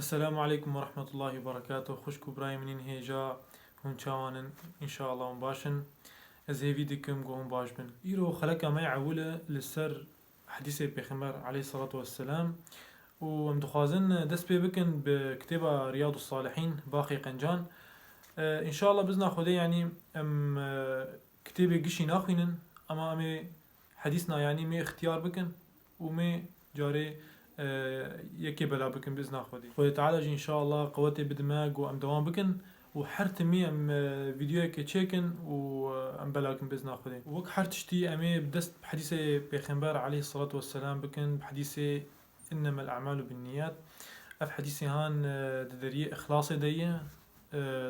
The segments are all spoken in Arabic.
السلام عليكم ورحمة الله وبركاته. خوشكو براي منين هيجا هون شاوانن إن شاء الله مباشن از هي فيديوكم قوم باش بن إيرو خلقا ما يعولة للسر حديث بيخمر عليه الصلاة والسلام ومدخازن دس بي بكن بكتابة رياض الصالحين باقي قنجان. إن شاء الله بزنا خدي يعني أم كتابة قشي ناخوينن أما أمي حديثنا يعني مي اختيار بكن ومي جاري يكي بلا بكن بإذن خودي تعالى إن شاء الله قوتي بدماغ وأم دوام بكن وحرتمي أم فيديو كي تشيكن وأم بلاكن بإذن خودي وك حرتشتي أمي بدست بحديث بيخنبار عليه الصلاة والسلام بكن بحديث إنما الأعمال بالنيات. أف حديثي هان دري إخلاصي دي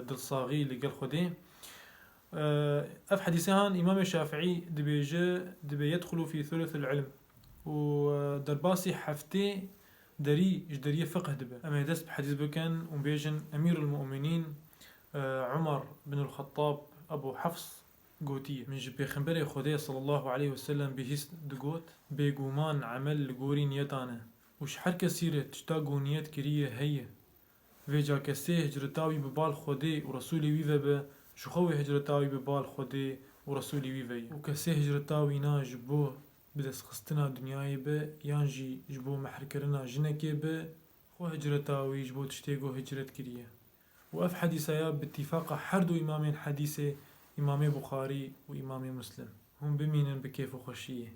دل صاغي لقل خودي. أف حديثي هان إمام الشافعي دبي يدخلوا في ثلث العلم ودرباسي حفتي دري فقه دبا أما يدست بحديث بكن وبيجن أمير المؤمنين عمر بن الخطاب أبو حفص قوتية من جبي خنبري خدي صلى الله عليه وسلم بهيس دقوت بيقومان عمل لقوري نيتانا وش حركة سيرة تشتاقو نيت كريه هي فيجا كسي هجرتاوي ببال خدي ورسولي ويذا شخوي هجرتاوي ببال خدي ورسولي ويذا وكسي هجرتاوي ناج بو بدس خستنا دنیای به یانجی جبو محرکرنا جنکی به خو هجرتاوی جبو تشتيقو هجرت كريه. وأف حديثة باتفاق حردو إمامين حديثة إمام بخاري وإمام مسلم هم بمينن بكيف وخشيه.